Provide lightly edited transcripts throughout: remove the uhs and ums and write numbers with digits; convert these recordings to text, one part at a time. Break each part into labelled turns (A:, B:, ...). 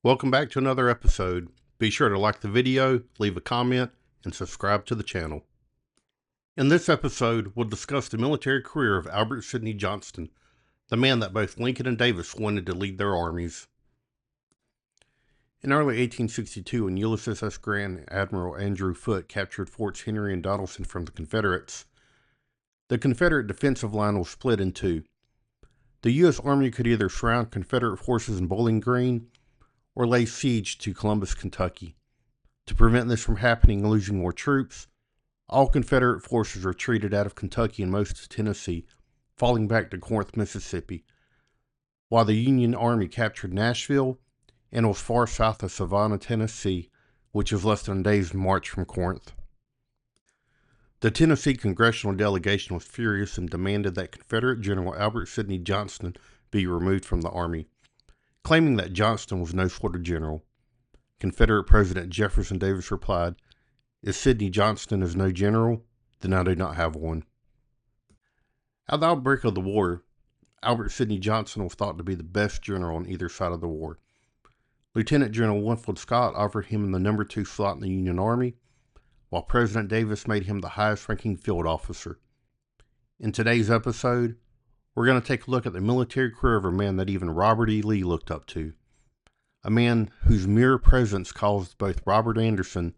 A: Welcome back to another episode. Be sure to like the video, leave a comment, and subscribe to the channel. In this episode, we'll discuss the military career of Albert Sidney Johnston, the man that both Lincoln and Davis wanted to lead their armies. In early 1862, when Ulysses S. Grant and Admiral Andrew Foote captured Forts Henry and Donelson from the Confederates, the Confederate defensive line was split in two. The U.S. Army could either surround Confederate forces in Bowling Green or lay siege to Columbus, Kentucky. To prevent this from happening and losing more troops, all Confederate forces retreated out of Kentucky and most of Tennessee, falling back to Corinth, Mississippi, while the Union Army captured Nashville and was far south of Savannah, Tennessee, which is less than a day's march from Corinth. The Tennessee congressional delegation was furious and demanded that Confederate General Albert Sidney Johnston be removed from the Army, claiming that Johnston was no sort of general. Confederate President Jefferson Davis replied, "If Sidney Johnston is no general, then I do not have one." At the outbreak of the war, Albert Sidney Johnston was thought to be the best general on either side of the war. Lieutenant General Winfield Scott offered him the number 2 slot in the Union Army, while President Davis made him the highest-ranking field officer. In today's episode, we're going to take a look at the military career of a man that even Robert E. Lee looked up to. A man whose mere presence caused both Robert Anderson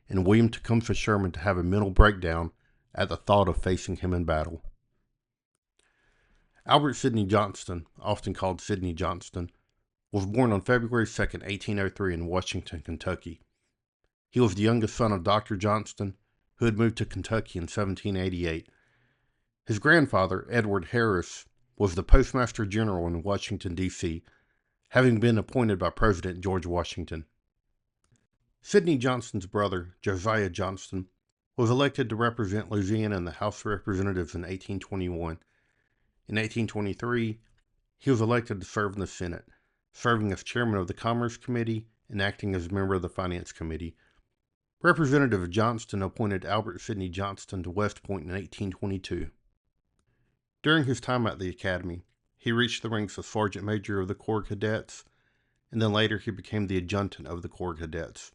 A: and William Tecumseh Sherman to have a mental breakdown at the thought of facing him in battle. Albert Sidney Johnston, often called Sidney Johnston, was born on February 2, 1803 in Washington, Kentucky. He was the youngest son of Dr. Johnston, who had moved to Kentucky in 1788. His grandfather, Edward Harris, was the Postmaster General in Washington, D.C., having been appointed by President George Washington. Sidney Johnston's brother, Josiah Johnston, was elected to represent Louisiana in the House of Representatives in 1821. In 1823, he was elected to serve in the Senate, serving as chairman of the Commerce Committee and acting as a member of the Finance Committee. Representative Johnston appointed Albert Sidney Johnston to West Point in 1822. During his time at the Academy, he reached the ranks of Sergeant Major of the Corps Cadets, and then later he became the Adjutant of the Corps Cadets.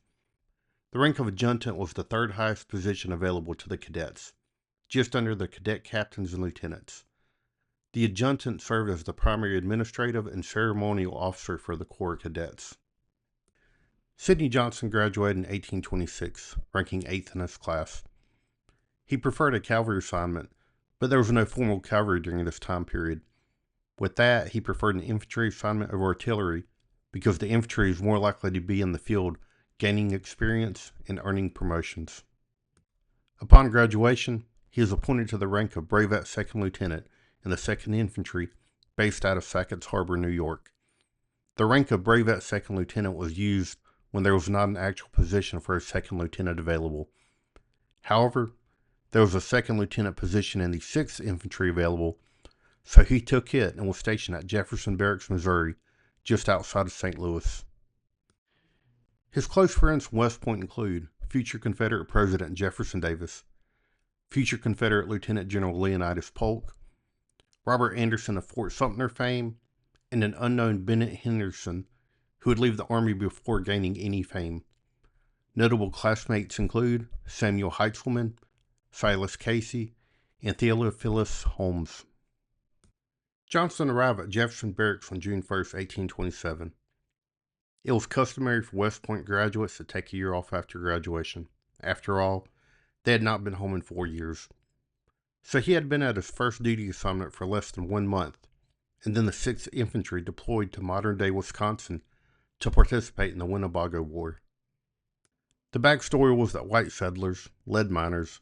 A: The rank of Adjutant was the third highest position available to the cadets, just under the cadet captains and lieutenants. The Adjutant served as the primary administrative and ceremonial officer for the Corps Cadets. Sidney Johnston graduated in 1826, ranking 8th in his class. He preferred a cavalry assignment, but there was no formal cavalry during this time period. With that, he preferred an infantry assignment over artillery because the infantry is more likely to be in the field, gaining experience and earning promotions. Upon graduation, he was appointed to the rank of Brevet Second Lieutenant in the 2nd Infantry, based out of Sackett's Harbor, New York. The rank of Brevet Second Lieutenant was used when there was not an actual position for a 2nd Lieutenant available. However, there was a 2nd Lieutenant position in the 6th Infantry available, so he took it and was stationed at Jefferson Barracks, Missouri, just outside of St. Louis. His close friends from West Point include future Confederate President Jefferson Davis, future Confederate Lieutenant General Leonidas Polk, Robert Anderson of Fort Sumter fame, and an unknown Bennett Henderson, who would leave the Army before gaining any fame. Notable classmates include Samuel Heintzelman, Silas Casey, and Theophilus Holmes. Johnston arrived at Jefferson Barracks on June 1, 1827. It was customary for West Point graduates to take a year off after graduation. After all, they had not been home in 4 years. So he had been at his first duty assignment for less than 1 month, and then the 6th Infantry deployed to modern-day Wisconsin to participate in the Winnebago War. The backstory was that white settlers, lead miners,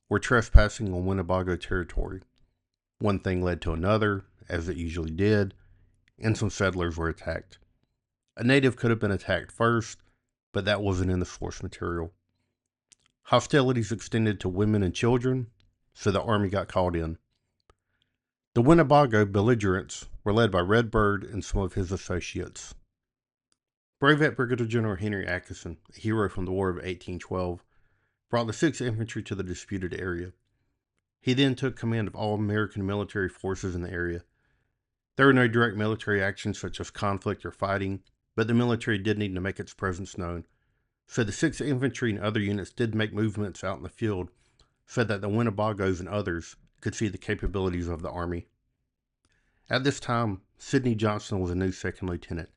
A: were trespassing on Winnebago territory. One thing led to another, as it usually did, and some settlers were attacked. A native could have been attacked first, but that wasn't in the source material. Hostilities extended to women and children, so the Army got called in. The Winnebago belligerents were led by Red Bird and some of his associates. Brevet Brigadier General Henry Atkinson, a hero from the War of 1812, brought the 6th Infantry to the disputed area. He then took command of all American military forces in the area. There were no direct military actions such as conflict or fighting, but the military did need to make its presence known. So the 6th Infantry and other units did make movements out in the field so that the Winnebagos and others could see the capabilities of the Army. At this time, Sidney Johnston was a new second lieutenant.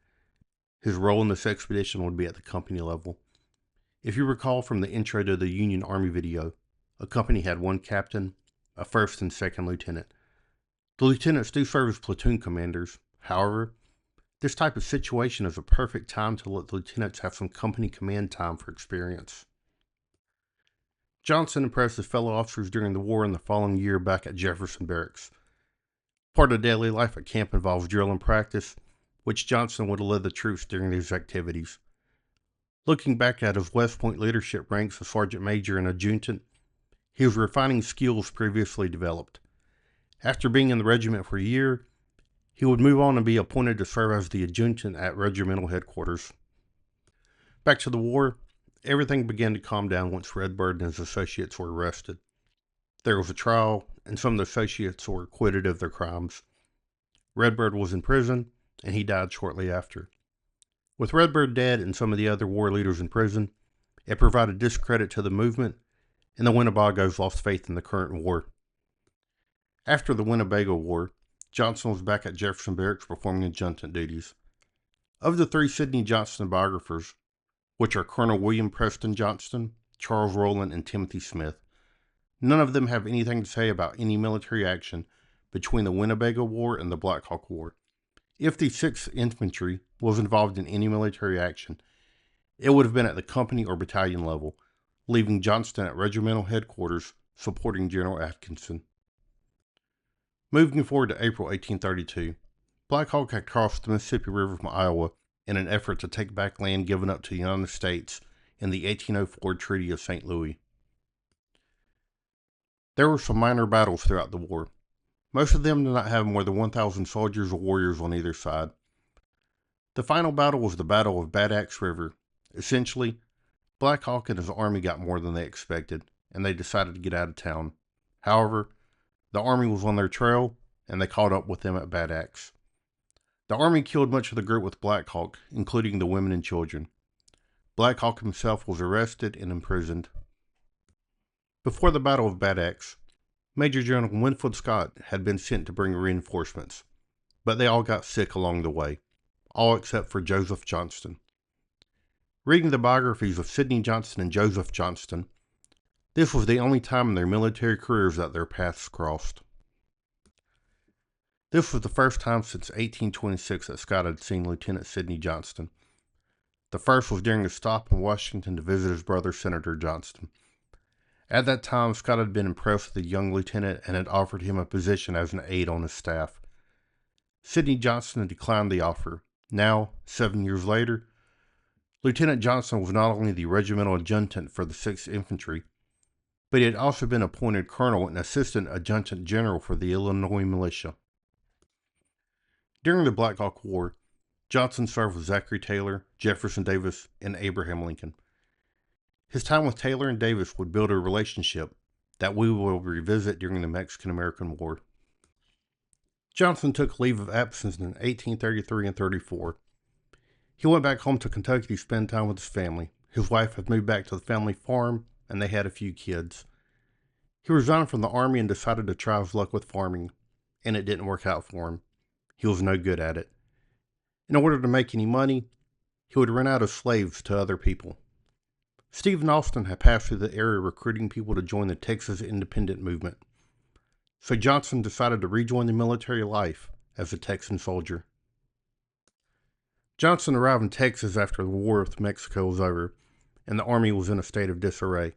A: His role in this expedition would be at the company level. If you recall from the intro to the Union Army video, a company had one captain, a first and second lieutenant. The lieutenants do serve as platoon commanders. However, this type of situation is a perfect time to let the lieutenants have some company command time for experience. Johnston impressed his fellow officers during the war and the following year back at Jefferson Barracks. Part of daily life at camp involves drill and practice, which Johnston would have led the troops during these activities. Looking back at his West Point leadership ranks as sergeant major and adjutant, he was refining skills previously developed. After being in the regiment for a year, he would move on and be appointed to serve as the adjutant at regimental headquarters. Back to the war, everything began to calm down once Redbird and his associates were arrested. There was a trial, and some of the associates were acquitted of their crimes. Redbird was in prison, and he died shortly after. With Redbird dead and some of the other war leaders in prison, it provided discredit to the movement, and the Winnebagos lost faith in the current war. After the Winnebago War, Johnston was back at Jefferson Barracks performing adjutant duties. Of the 3 Sidney Johnston biographers, which are Colonel William Preston Johnston, Charles Rowland, and Timothy Smith, none of them have anything to say about any military action between the Winnebago War and the Black Hawk War. If the 6th Infantry was involved in any military action, it would have been at the company or battalion level, leaving Johnston at regimental headquarters supporting General Atkinson. Moving forward to April 1832, Black Hawk had crossed the Mississippi River from Iowa in an effort to take back land given up to the United States in the 1804 Treaty of St. Louis. There were some minor battles throughout the war. Most of them did not have more than 1,000 soldiers or warriors on either side. The final battle was the Battle of Bad Axe River. Essentially, Black Hawk and his army got more than they expected, and they decided to get out of town. However, the army was on their trail, and they caught up with them at Bad Axe. The army killed much of the group with Black Hawk, including the women and children. Black Hawk himself was arrested and imprisoned. Before the Battle of Bad Axe, Major General Winfield Scott had been sent to bring reinforcements, but they all got sick along the way, all except for Joseph Johnston. Reading the biographies of Sidney Johnston and Joseph Johnston, this was the only time in their military careers that their paths crossed. This was the first time since 1826 that Scott had seen Lieutenant Sidney Johnston. The first was during a stop in Washington to visit his brother, Senator Johnston. At that time, Scott had been impressed with the young lieutenant and had offered him a position as an aide on his staff. Sidney Johnston had declined the offer. Now, 7 years later, Lieutenant Johnston was not only the regimental adjutant for the 6th Infantry, but he had also been appointed colonel and assistant adjutant general for the Illinois militia. During the Black Hawk War, Johnston served with Zachary Taylor, Jefferson Davis, and Abraham Lincoln. His time with Taylor and Davis would build a relationship that we will revisit during the Mexican-American War. Johnston took leave of absence in 1833 and 34. He went back home to Kentucky to spend time with his family. His wife had moved back to the family farm, and they had a few kids. He resigned from the Army and decided to try his luck with farming, and it didn't work out for him. He was no good at it. In order to make any money, he would rent out his slaves to other people. Stephen Austin had passed through the area recruiting people to join the Texas independent movement. So Johnston decided to rejoin the military life as a Texan soldier. Johnston arrived in Texas after the war with Mexico was over, and the Army was in a state of disarray.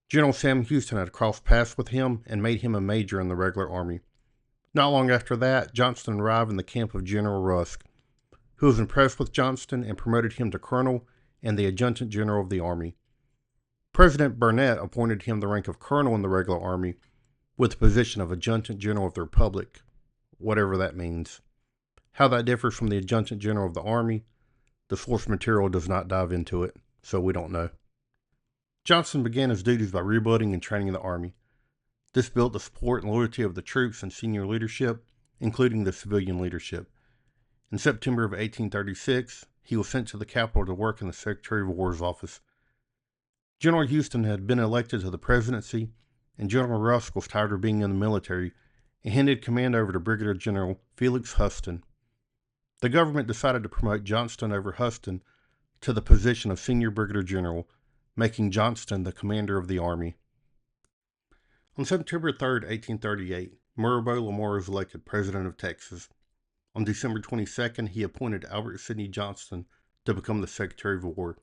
A: General Sam Houston had crossed paths with him and made him a major in the regular Army. Not long after that, Johnston arrived in the camp of General Rusk, who was impressed with Johnston and promoted him to colonel and the adjutant general of the Army. President Burnett appointed him the rank of colonel in the regular Army, with the position of adjutant general of the Republic, whatever that means. How that differs from the adjutant general of the Army, the source material does not dive into it, so we don't know. Johnston began his duties by rebuilding and training the Army. This built the support and loyalty of the troops and senior leadership, including the civilian leadership. In September of 1836, he was sent to the capital to work in the Secretary of War's office. General Houston had been elected to the presidency, and General Rusk was tired of being in the military and handed command over to Brigadier General Felix Huston. The government decided to promote Johnston over Huston to the position of Senior Brigadier General, making Johnston the commander of the army. On September 3, 1838, Murray Lamar was elected President of Texas. On December 22nd, he appointed Albert Sidney Johnston to become the Secretary of War.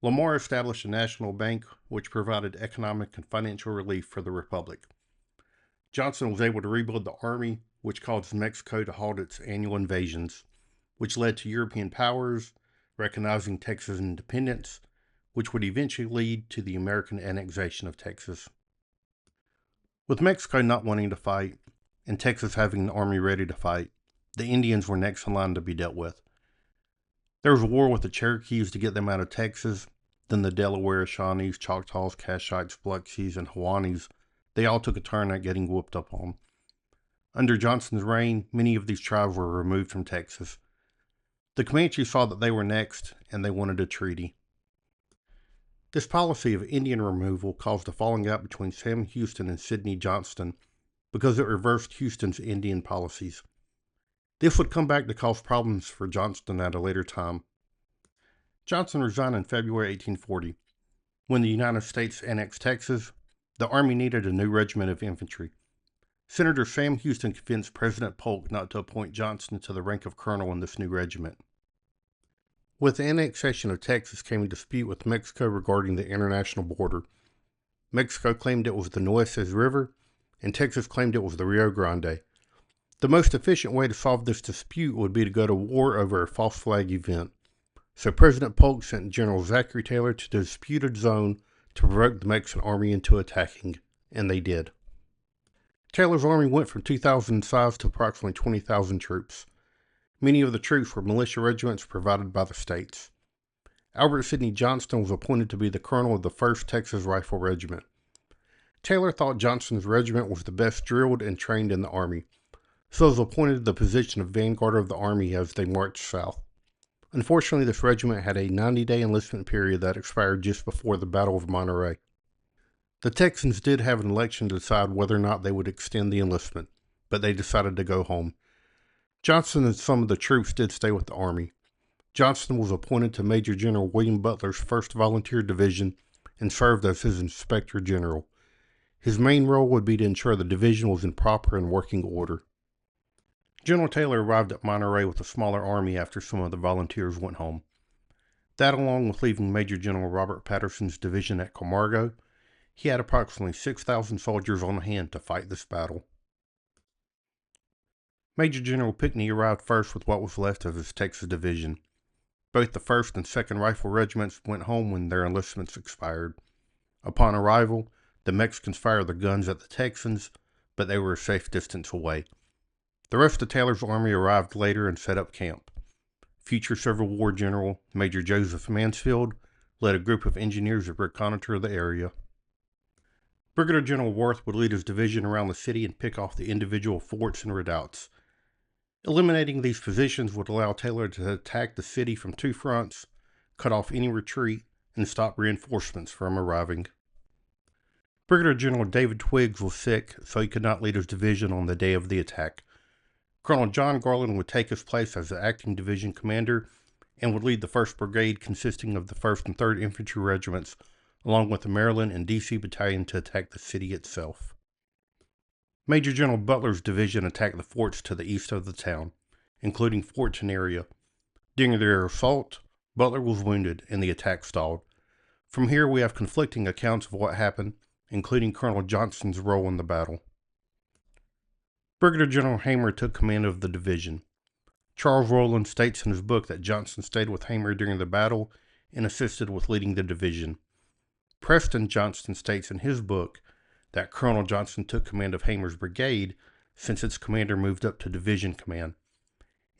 A: Lamar established a national bank which provided economic and financial relief for the Republic. Johnston was able to rebuild the army, which caused Mexico to halt its annual invasions, which led to European powers recognizing Texas independence, which would eventually lead to the American annexation of Texas. With Mexico not wanting to fight, and Texas having an army ready to fight, the Indians were next in line to be dealt with. There was a war with the Cherokees to get them out of Texas, then the Delaware, Shawnees, Choctaws, Cashites, Biloxi's, and Hawanis, they all took a turn at getting whooped up on. Under Johnston's reign, many of these tribes were removed from Texas. The Comanches saw that they were next, and they wanted a treaty. This policy of Indian removal caused a falling out between Sam Houston and Sidney Johnston because it reversed Houston's Indian policies. This would come back to cause problems for Johnston at a later time. Johnston resigned in February 1840. When the United States annexed Texas, the Army needed a new regiment of infantry. Senator Sam Houston convinced President Polk not to appoint Johnston to the rank of colonel in this new regiment. With the annexation of Texas came a dispute with Mexico regarding the international border. Mexico claimed it was the Nueces River, and Texas claimed it was the Rio Grande. The most efficient way to solve this dispute would be to go to war over a false flag event. So President Polk sent General Zachary Taylor to the disputed zone to provoke the Mexican army into attacking, and they did. Taylor's army went from 2,000 in size to approximately 20,000 troops. Many of the troops were militia regiments provided by the states. Albert Sidney Johnston was appointed to be the colonel of the 1st Texas Rifle Regiment. Taylor thought Johnston's regiment was the best drilled and trained in the army, so was appointed to the position of vanguard of the army as they marched south. Unfortunately, this regiment had a 90-day enlistment period that expired just before the Battle of Monterrey. The Texans did have an election to decide whether or not they would extend the enlistment, but they decided to go home. Johnston and some of the troops did stay with the army. Johnston was appointed to Major General William Butler's 1st Volunteer Division and served as his Inspector General. His main role would be to ensure the division was in proper and working order. General Taylor arrived at Monterrey with a smaller army after some of the volunteers went home. That, along with leaving Major General Robert Patterson's division at Camargo, he had approximately 6,000 soldiers on hand to fight this battle. Major General Pinckney arrived first with what was left of his Texas division. Both the 1st and 2nd Rifle Regiments went home when their enlistments expired. Upon arrival, the Mexicans fired their guns at the Texans, but they were a safe distance away. The rest of Taylor's army arrived later and set up camp. Future Civil War General Major Joseph Mansfield led a group of engineers to reconnoiter the area. Brigadier General Worth would lead his division around the city and pick off the individual forts and redoubts. Eliminating these positions would allow Taylor to attack the city from 2 fronts, cut off any retreat, and stop reinforcements from arriving. Brigadier General David Twiggs was sick, so he could not lead his division on the day of the attack. Colonel John Garland would take his place as the acting division commander and would lead the 1st Brigade consisting of the 1st and 3rd Infantry Regiments, along with the Maryland and D.C. Battalion to attack the city itself. Major General Butler's division attacked the forts to the east of the town, including Fort Tenaria. During their assault, Butler was wounded and the attack stalled. From here we have conflicting accounts of what happened, including Colonel Johnston's role in the battle. Brigadier General Hamer took command of the division. Charles Rowland states in his book that Johnston stayed with Hamer during the battle and assisted with leading the division. Preston Johnston states in his book that Colonel Johnston took command of Hamer's brigade since its commander moved up to division command.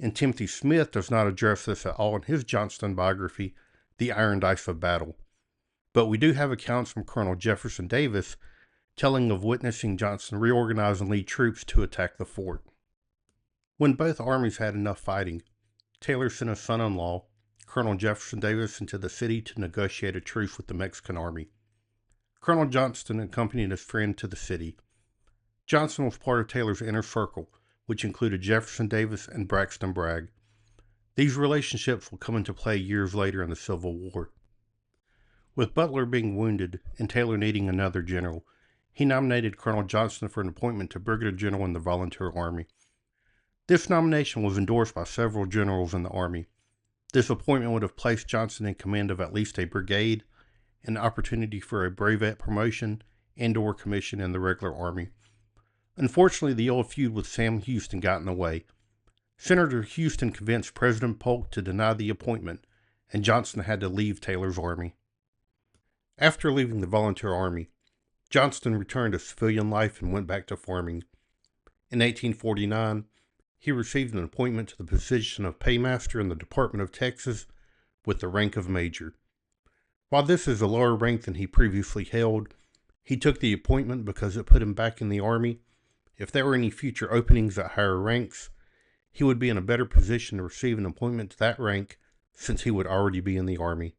A: And Timothy Smith does not address this at all in his Johnston biography, The Iron Dice of Battle. But we do have accounts from Colonel Jefferson Davis telling of witnessing Johnston reorganize and lead troops to attack the fort. When both armies had enough fighting, Taylor sent his son-in-law, Colonel Jefferson Davis, into the city to negotiate a truce with the Mexican army. Colonel Johnston accompanied his friend to the city. Johnston was part of Taylor's inner circle, which included Jefferson Davis and Braxton Bragg. These relationships will come into play years later in the Civil War. With Butler being wounded and Taylor needing another general, he nominated Colonel Johnston for an appointment to Brigadier General in the Volunteer Army. This nomination was endorsed by several generals in the Army. This appointment would have placed Johnston in command of at least a brigade, an opportunity for a brevet promotion and/or commission in the regular Army. Unfortunately, the old feud with Sam Houston got in the way. Senator Houston convinced President Polk to deny the appointment, and Johnston had to leave Taylor's army. After leaving the Volunteer Army, Johnston returned to civilian life and went back to farming. In 1849, he received an appointment to the position of paymaster in the Department of Texas with the rank of major. While this is a lower rank than he previously held, he took the appointment because it put him back in the Army. If there were any future openings at higher ranks, he would be in a better position to receive an appointment to that rank since he would already be in the Army.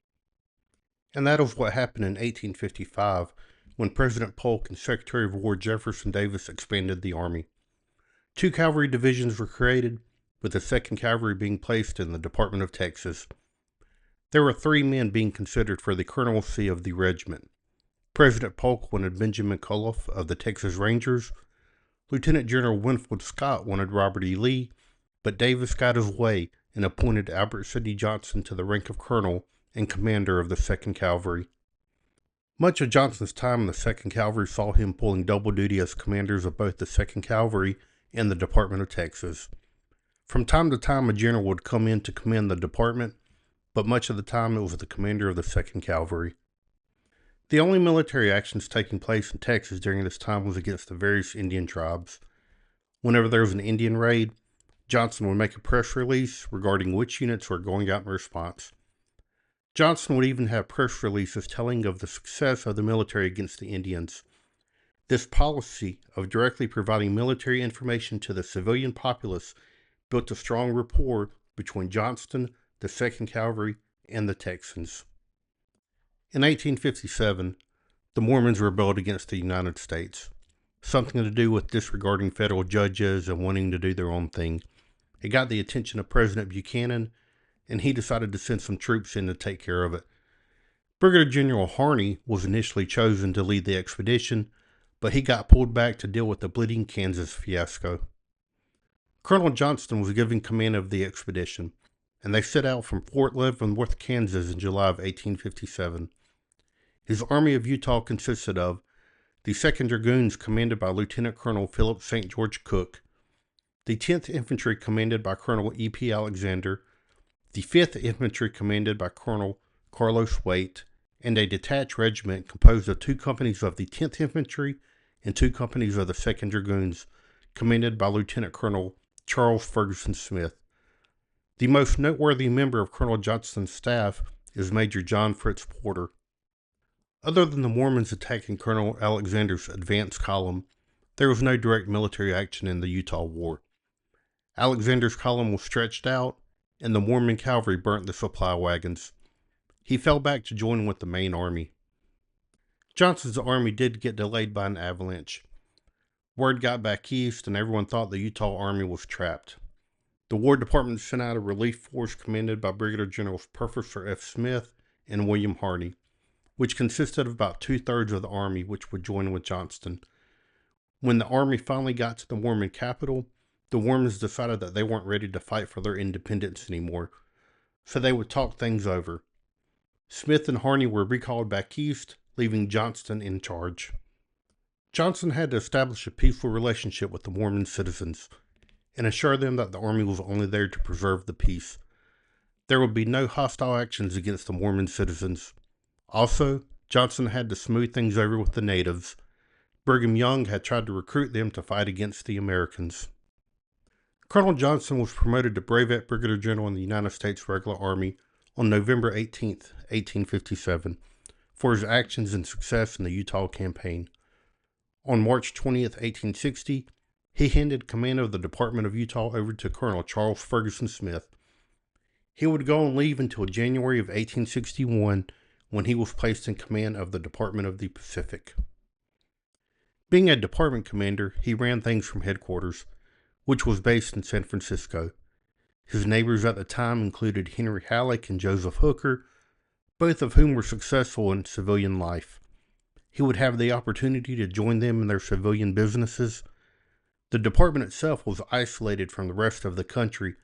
A: And that is what happened in 1855 when President Polk and Secretary of War Jefferson Davis expanded the Army. 2 cavalry divisions were created, with the 2nd Cavalry being placed in the Department of Texas. There were 3 men being considered for the colonelcy of the regiment. President Polk wanted Benjamin Coloff of the Texas Rangers. Lieutenant General Winfield Scott wanted Robert E. Lee, but Davis got his way and appointed Albert Sidney Johnston to the rank of colonel and commander of the 2nd Cavalry. Much of Johnston's time in the 2nd Cavalry saw him pulling double duty as commanders of both the 2nd Cavalry and the Department of Texas. From time to time, a general would come in to command the department, but much of the time it was the commander of the 2nd Cavalry. The only military actions taking place in Texas during this time was against the various Indian tribes. Whenever there was an Indian raid, Johnston would make a press release regarding which units were going out in response. Johnston would even have press releases telling of the success of the military against the Indians. This policy of directly providing military information to the civilian populace built a strong rapport between Johnston, the 2nd Cavalry, and the Texans. In 1857, the Mormons rebelled against the United States, something to do with disregarding federal judges and wanting to do their own thing. It got the attention of President Buchanan, and he decided to send some troops in to take care of it. Brigadier General Harney was initially chosen to lead the expedition, but he got pulled back to deal with the Bleeding Kansas fiasco. Colonel Johnston was given command of the expedition, and they set out from Fort Leavenworth, Kansas in July of 1857. His Army of Utah consisted of the 2nd Dragoons commanded by Lieutenant Colonel Philip St. George Cook, the 10th Infantry commanded by Colonel E.P. Alexander, the 5th Infantry commanded by Colonel Carlos Waite, and a detached regiment composed of 2 companies of the 10th Infantry and 2 companies of the 2nd Dragoons, commanded by Lieutenant Colonel Charles Ferguson Smith. The most noteworthy member of Colonel Johnston's staff is Major John Fritz Porter. Other than the Mormons attacking Colonel Alexander's advance column, there was no direct military action in the Utah War. Alexander's column was stretched out, and the Mormon cavalry burnt the supply wagons. He fell back to join with the main army. Johnston's army did get delayed by an avalanche. Word got back east, and everyone thought the Utah Army was trapped. The War Department sent out a relief force commanded by Brigadier Generals Professor F. Smith and William Harney, which consisted of about 2/3 of the army, which would join with Johnston. When the army finally got to the Mormon capital, the Mormons decided that they weren't ready to fight for their independence anymore, so they would talk things over. Smith and Harney were recalled back east, leaving Johnston in charge. Johnston had to establish a peaceful relationship with the Mormon citizens and assure them that the army was only there to preserve the peace. There would be no hostile actions against the Mormon citizens. Also, Johnston had to smooth things over with the natives. Brigham Young had tried to recruit them to fight against the Americans. Colonel Johnston was promoted to Brevet Brigadier General in the United States Regular Army on November 18, 1857, for his actions and success in the Utah campaign. On March 20, 1860, He handed command of the Department of Utah over to Colonel Charles Ferguson Smith. He would go on leave until January of 1861, when he was placed in command of the Department of the Pacific. Being a department commander, he ran things from headquarters, which was based in San Francisco. His neighbors at the time included Henry Halleck and Joseph Hooker, both of whom were successful in civilian life. He would have the opportunity to join them in their civilian businesses. The department itself was isolated from the rest of the country,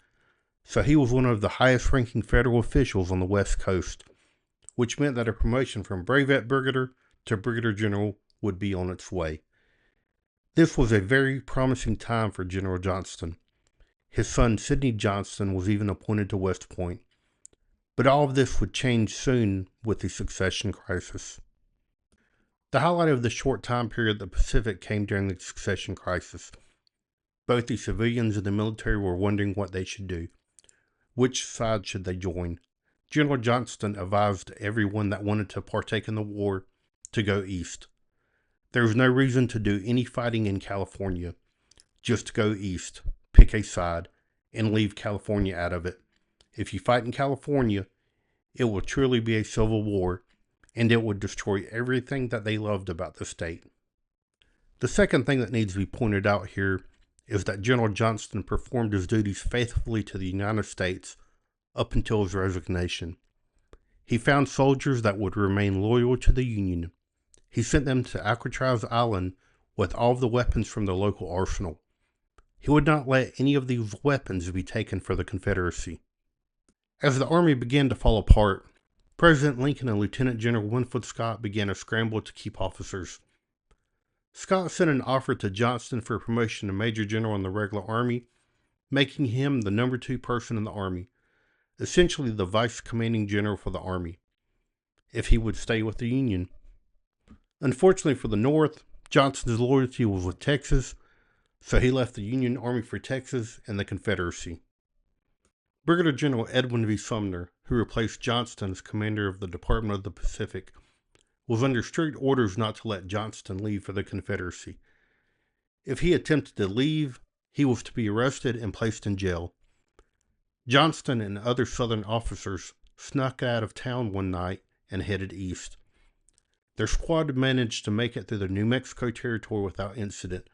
A: so he was one of the highest-ranking federal officials on the West Coast, which meant that a promotion from brevet brigadier to brigadier general would be on its way. This was a very promising time for General Johnston. His son Sidney Johnston was even appointed to West Point. But all of this would change soon with the succession crisis. The highlight of the short time period of the Pacific came during the succession crisis. Both the civilians and the military were wondering what they should do. Which side should they join? General Johnston advised everyone that wanted to partake in the war to go east. There was no reason to do any fighting in California. Just go east, pick a side, and leave California out of it. If you fight in California, it will truly be a civil war, and it would destroy everything that they loved about the state. The second thing that needs to be pointed out here is that General Johnston performed his duties faithfully to the United States up until his resignation. He found soldiers that would remain loyal to the Union. He sent them to Alcatraz Island with all of the weapons from the local arsenal. He would not let any of these weapons be taken for the Confederacy. As the Army began to fall apart, President Lincoln and Lieutenant General Winfield Scott began a scramble to keep officers. Scott sent an offer to Johnston for promotion to Major General in the regular Army, making him the number 2 person in the Army, essentially the Vice Commanding General for the Army, if he would stay with the Union. Unfortunately for the North, Johnston's loyalty was with Texas, so he left the Union Army for Texas and the Confederacy. Brigadier General Edwin V. Sumner, who replaced Johnston as commander of the Department of the Pacific, was under strict orders not to let Johnston leave for the Confederacy. If he attempted to leave, he was to be arrested and placed in jail. Johnston and other Southern officers snuck out of town one night and headed east. Their squad managed to make it through the New Mexico territory without incident,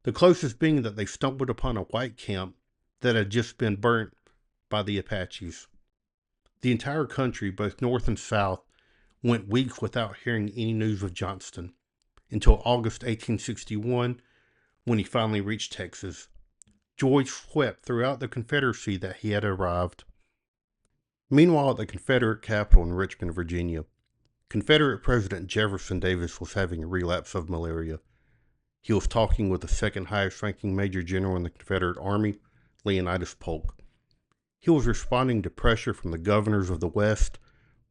A: the closest being that they stumbled upon a white camp that had just been burnt by the Apaches. The entire country, both north and south, went weeks without hearing any news of Johnston, until August 1861, when he finally reached Texas. Joy swept throughout the Confederacy that he had arrived. Meanwhile, at the Confederate capital in Richmond, Virginia, Confederate President Jefferson Davis was having a relapse of malaria. He was talking with the second highest ranking Major General in the Confederate Army, Leonidas Polk. He was responding to pressure from the governors of the West,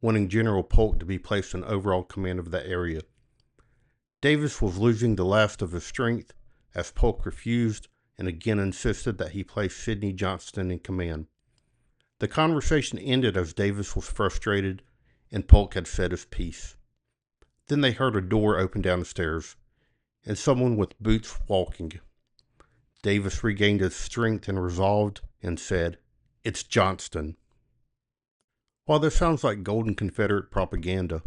A: wanting General Polk to be placed in overall command of that area. Davis was losing the last of his strength, as Polk refused and again insisted that he place Sidney Johnston in command. The conversation ended as Davis was frustrated and Polk had said his piece. Then they heard a door open down the stairs, and someone with boots walking. Davis regained his strength and resolved and said, "It's Johnston." While this sounds like golden Confederate propaganda,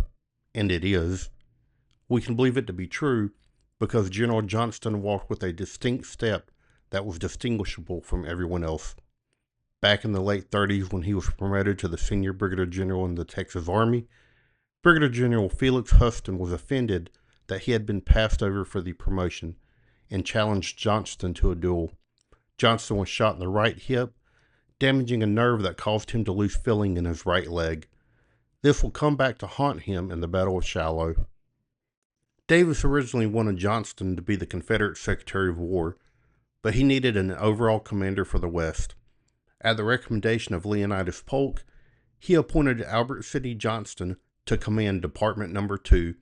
A: and it is, we can believe it to be true because General Johnston walked with a distinct step that was distinguishable from everyone else. Back in the late 30s, when he was promoted to the senior brigadier general in the Texas Army, Brigadier General Felix Huston was offended that he had been passed over for the promotion and challenged Johnston to a duel. Johnston was shot in the right hip, damaging a nerve that caused him to lose feeling in his right leg. This will come back to haunt him in the Battle of Shiloh. Davis originally wanted Johnston to be the Confederate Secretary of War, but he needed an overall commander for the West. At the recommendation of Leonidas Polk, he appointed Albert Sidney Johnston to command Department No. 2,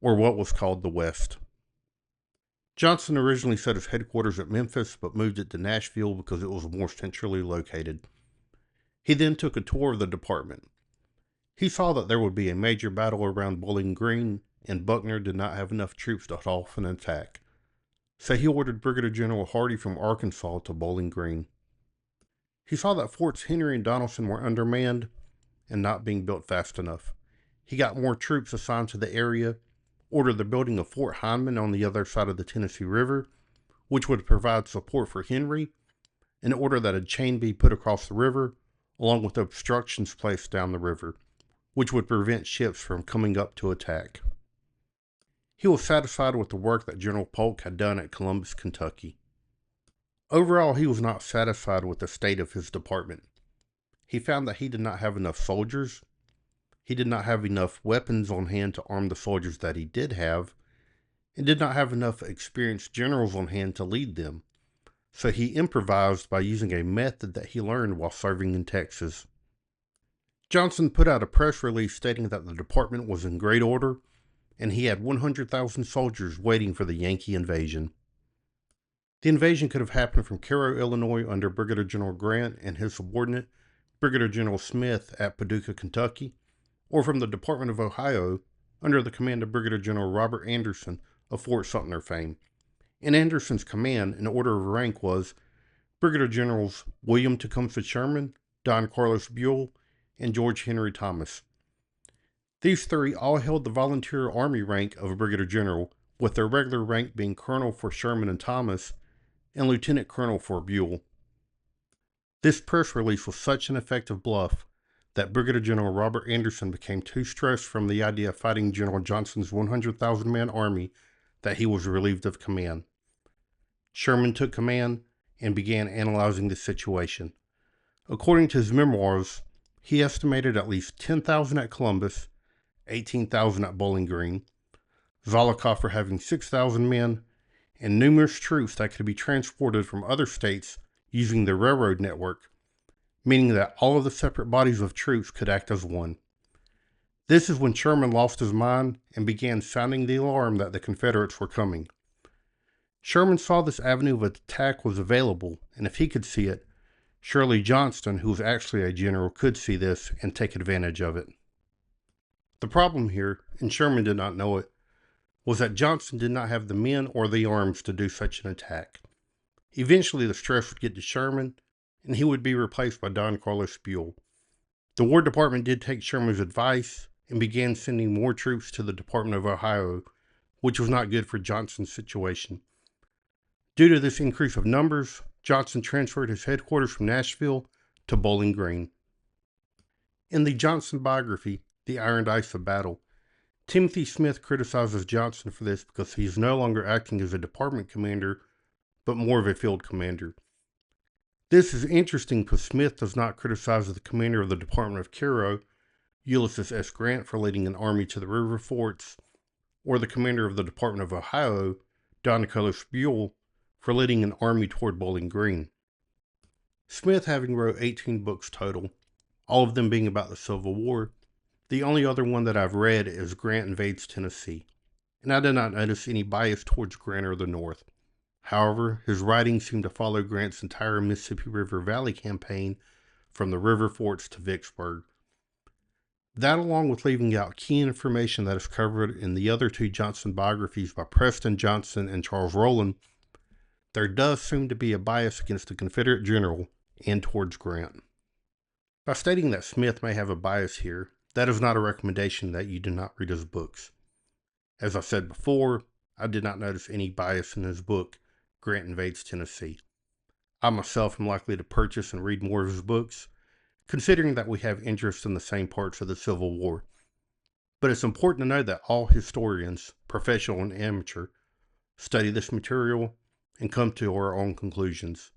A: or what was called the West. Johnston originally set his headquarters at Memphis, but moved it to Nashville because it was more centrally located. He then took a tour of the department. He saw that there would be a major battle around Bowling Green, and Buckner did not have enough troops to hold off an attack. so he ordered Brigadier General Hardee from Arkansas to Bowling Green. He saw that Forts Henry and Donelson were undermanned and not being built fast enough. He got more troops assigned to the area, ordered the building of Fort Hindman on the other side of the Tennessee River, which would provide support for Henry, and ordered that a chain be put across the river, along with obstructions placed down the river, which would prevent ships from coming up to attack. He was satisfied with the work that General Polk had done at Columbus, Kentucky. Overall, he was not satisfied with the state of his department. He found that he did not have enough soldiers, he did not have enough weapons on hand to arm the soldiers that he did have, and did not have enough experienced generals on hand to lead them. So he improvised by using a method that he learned while serving in Texas. Johnston put out a press release stating that the department was in great order, and he had 100,000 soldiers waiting for the Yankee invasion. The invasion could have happened from Cairo, Illinois under Brigadier General Grant and his subordinate, Brigadier General Smith at Paducah, Kentucky, or from the Department of Ohio under the command of Brigadier General Robert Anderson of Fort Sumter fame. In Anderson's command, in order of rank was Brigadier Generals William Tecumseh Sherman, Don Carlos Buell, and George Henry Thomas. These three all held the volunteer army rank of a brigadier general, with their regular rank being colonel for Sherman and Thomas, and lieutenant colonel for Buell. This press release was such an effective bluff that Brigadier General Robert Anderson became too stressed from the idea of fighting General Johnston's 100,000-man army that he was relieved of command. Sherman took command and began analyzing the situation. According to his memoirs, he estimated at least 10,000 at Columbus, 18,000 at Bowling Green, Zollicoffer having 6,000 men, and numerous troops that could be transported from other states using the railroad network, meaning that all of the separate bodies of troops could act as one. This is when Sherman lost his mind and began sounding the alarm that the Confederates were coming. Sherman saw this avenue of attack was available, and if he could see it, surely Johnston, who was actually a general, could see this and take advantage of it. The problem here, and Sherman did not know it, was that Johnston did not have the men or the arms to do such an attack. Eventually the stress would get to Sherman, and he would be replaced by Don Carlos Buell. The War Department did take Sherman's advice and began sending more troops to the Department of Ohio, which was not good for Johnston's situation. Due to this increase of numbers, Johnston transferred his headquarters from Nashville to Bowling Green. In the Johnston biography, The Iron Dice of Battle, Timothy Smith criticizes Johnston for this because he is no longer acting as a department commander, but more of a field commander. This is interesting because Smith does not criticize the commander of the Department of Cairo, Ulysses S. Grant, for leading an army to the river forts, or the commander of the Department of Ohio, Don Carlos Buell, for leading an army toward Bowling Green. Smith having wrote 18 books total, all of them being about the Civil War, the only other one that I've read is Grant Invades Tennessee, and I did not notice any bias towards Grant or the North. However, his writings seem to follow Grant's entire Mississippi River Valley campaign from the river forts to Vicksburg. That, along with leaving out key information that is covered in the other two Johnston biographies by Preston Johnston and Charles Rowland, there does seem to be a bias against the Confederate general and towards Grant. By stating that Smith may have a bias here, that is not a recommendation that you do not read his books. As I said before, I did not notice any bias in his book, Grant Invades Tennessee. I myself am likely to purchase and read more of his books, considering that we have interest in the same parts of the Civil War. But it's important to know that all historians, professional and amateur, study this material and come to our own conclusions.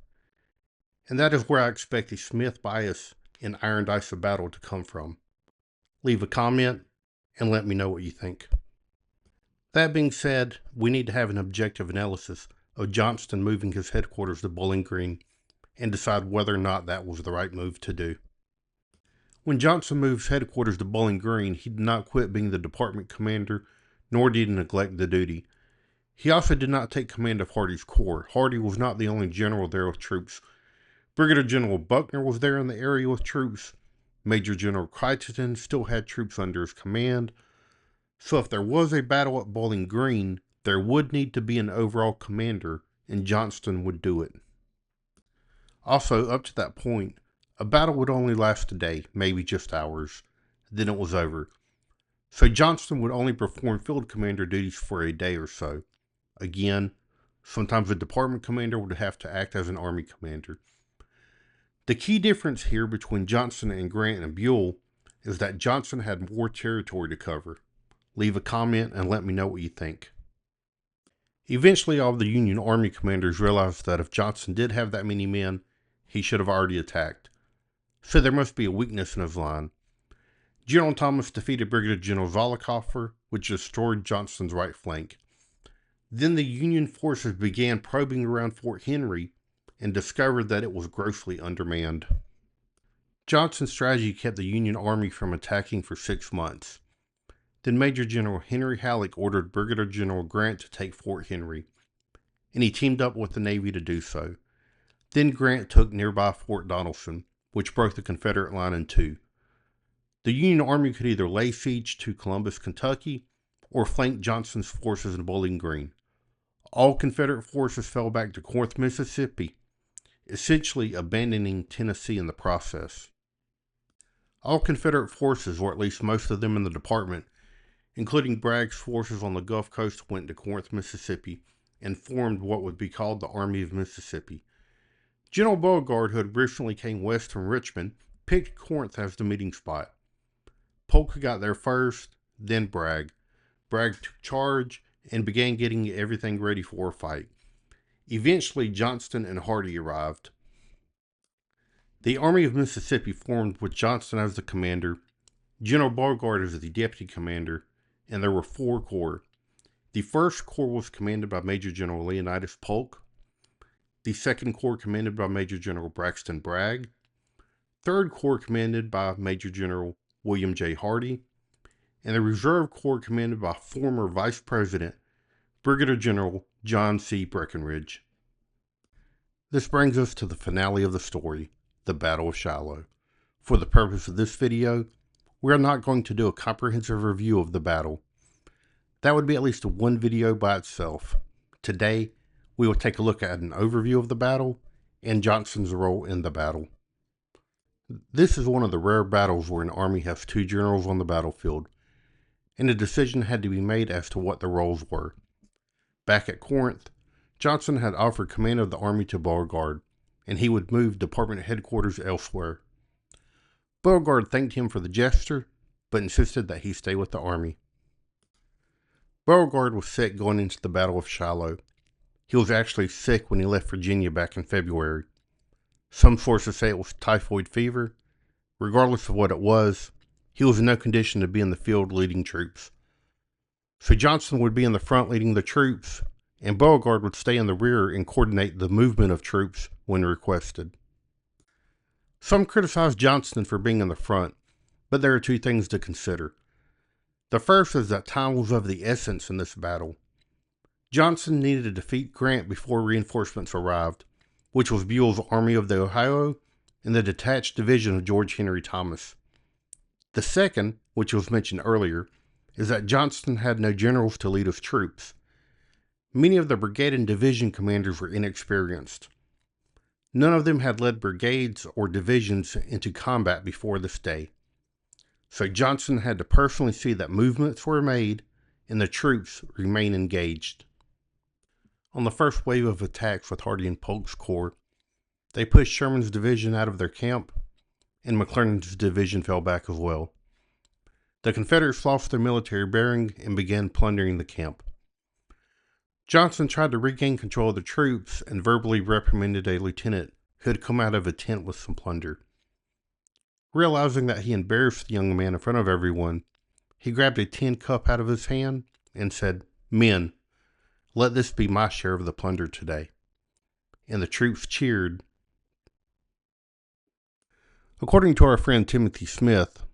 A: And that is where I expect the Smith bias in Iron Dice of Battle to come from. Leave a comment and let me know what you think. That being said, we need to have an objective analysis of Johnston moving his headquarters to Bowling Green and decide whether or not that was the right move to do. When Johnston moved headquarters to Bowling Green, he did not quit being the department commander, nor did he neglect the duty. He also did not take command of Hardee's corps. Hardee was not the only general there with troops. Brigadier General Buckner was there in the area with troops. Major General Crittenden still had troops under his command. So if there was a battle at Bowling Green, there would need to be an overall commander, and Johnston would do it. Also, up to that point, a battle would only last a day, maybe just hours. Then it was over. So Johnston would only perform field commander duties for a day or so. Again, sometimes a department commander would have to act as an army commander. The key difference here between Johnston and Grant and Buell is that Johnston had more territory to cover. Leave a comment and let me know what you think. Eventually, all of the Union Army commanders realized that if Johnston did have that many men, he should have already attacked. So there must be a weakness in his line. General Thomas defeated Brigadier General Zollicoffer, which destroyed Johnston's right flank. Then the Union forces began probing around Fort Henry and discovered that it was grossly undermanned. Johnston's strategy kept the Union Army from attacking for 6 months. Then Major General Henry Halleck ordered Brigadier General Grant to take Fort Henry, and he teamed up with the Navy to do so. Then Grant took nearby Fort Donelson, which broke the Confederate line in two. The Union Army could either lay siege to Columbus, Kentucky, or flank Johnston's forces in Bowling Green. All Confederate forces fell back to Corinth, Mississippi, essentially abandoning Tennessee in the process. All Confederate forces, or at least most of them in the department, including Bragg's forces on the Gulf Coast, went to Corinth, Mississippi, and formed what would be called the Army of Mississippi. General Beauregard, who had recently came west from Richmond, picked Corinth as the meeting spot. Polk got there first, then Bragg. Bragg took charge and began getting everything ready for a fight. Eventually, Johnston and Hardee arrived. The Army of Mississippi formed with Johnston as the commander, General Beauregard as the deputy commander, and there were 4 corps. The 1st Corps was commanded by Major General Leonidas Polk. The 2nd Corps commanded by Major General Braxton Bragg. 3rd Corps commanded by Major General William J. Hardee. And the Reserve Corps commanded by former Vice President Brigadier General John C. Breckinridge. This brings us to the finale of the story, the Battle of Shiloh. For the purpose of this video, we are not going to do a comprehensive review of the battle. That would be at least one video by itself. Today, we will take a look at an overview of the battle and Johnston's role in the battle. This is one of the rare battles where an army has 2 generals on the battlefield, and a decision had to be made as to what the roles were. Back at Corinth, Johnston had offered command of the army to Beauregard, and he would move department headquarters elsewhere. Beauregard thanked him for the gesture, but insisted that he stay with the army. Beauregard was sick going into the Battle of Shiloh. He was actually sick when he left Virginia back in February. Some sources say it was typhoid fever. Regardless of what it was, he was in no condition to be in the field leading troops. So Johnston would be in the front leading the troops, and Beauregard would stay in the rear and coordinate the movement of troops when requested. Some criticize Johnston for being in the front, but there are 2 things to consider. The first is that time was of the essence in this battle. Johnston needed to defeat Grant before reinforcements arrived, which was Buell's Army of the Ohio and the detached division of George Henry Thomas. The second, which was mentioned earlier, is that Johnston had no generals to lead his troops. Many of the brigade and division commanders were inexperienced. None of them had led brigades or divisions into combat before this day. So Johnston had to personally see that movements were made and the troops remain engaged. On the first wave of attacks with Hardee and Polk's corps, they pushed Sherman's division out of their camp, and McClernand's division fell back as well. The Confederates lost their military bearing and began plundering the camp. Johnston tried to regain control of the troops and verbally reprimanded a lieutenant who had come out of a tent with some plunder. Realizing that he embarrassed the young man in front of everyone, he grabbed a tin cup out of his hand and said, "Men, let this be my share of the plunder today." And the troops cheered. According to our friend Timothy Smith,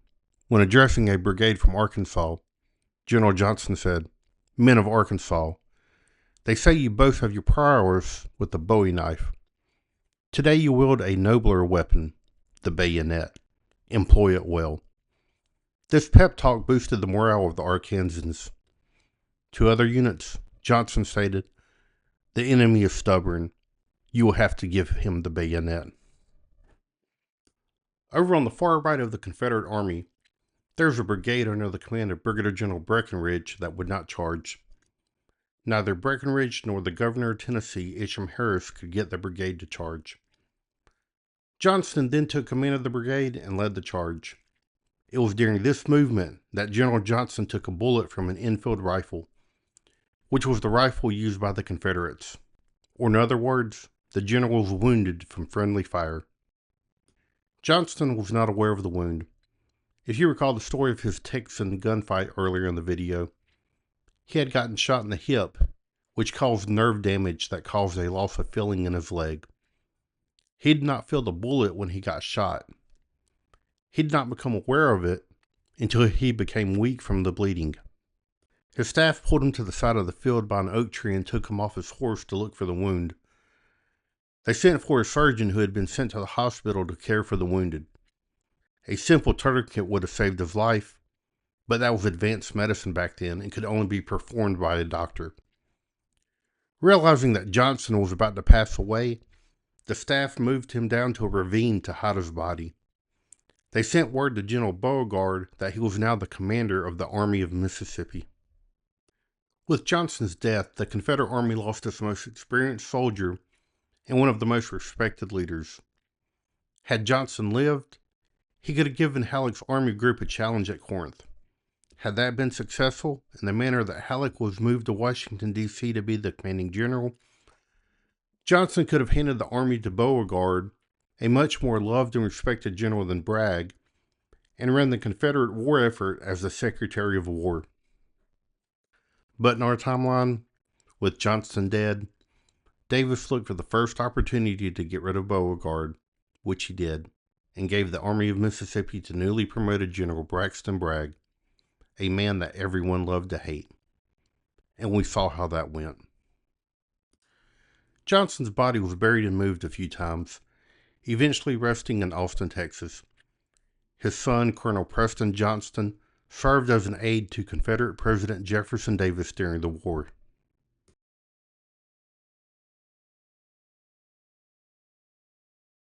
A: when addressing a brigade from Arkansas, General Johnston said, "Men of Arkansas, they say you both have your prowess with the bowie knife. Today you wield a nobler weapon, the bayonet. Employ it well." This pep talk boosted the morale of the Arkansans. To other units, Johnston stated, "The enemy is stubborn. You will have to give him the bayonet." Over on the far right of the Confederate Army, there's a brigade under the command of Brigadier General Breckinridge that would not charge. Neither Breckinridge nor the governor of Tennessee, Isham Harris, could get the brigade to charge. Johnston then took command of the brigade and led the charge. It was during this movement that General Johnston took a bullet from an Enfield rifle, which was the rifle used by the Confederates. Or in other words, the general was wounded from friendly fire. Johnston was not aware of the wound. If you recall the story of his Texan gunfight earlier in the video, he had gotten shot in the hip, which caused nerve damage that caused a loss of feeling in his leg. He did not feel the bullet when he got shot. He did not become aware of it until he became weak from the bleeding. His staff pulled him to the side of the field by an oak tree and took him off his horse to look for the wound. They sent for a surgeon who had been sent to the hospital to care for the wounded. A simple tourniquet would have saved his life, but that was advanced medicine back then and could only be performed by a doctor. Realizing that Johnston was about to pass away, the staff moved him down to a ravine to hide his body. They sent word to General Beauregard that he was now the commander of the Army of Mississippi. With Johnston's death, the Confederate Army lost its most experienced soldier and one of the most respected leaders. Had Johnston lived, he could have given Halleck's army group a challenge at Corinth. Had that been successful, in the manner that Halleck was moved to Washington, D.C. to be the commanding general, Johnston could have handed the army to Beauregard, a much more loved and respected general than Bragg, and ran the Confederate war effort as the Secretary of War. But in our timeline, with Johnston dead, Davis looked for the first opportunity to get rid of Beauregard, which he did, and gave the Army of Mississippi to newly promoted General Braxton Bragg, a man that everyone loved to hate. And we saw how that went. Johnston's body was buried and moved a few times, eventually resting in Austin, Texas. His son, Colonel Preston Johnston, served as an aide to Confederate President Jefferson Davis during the war.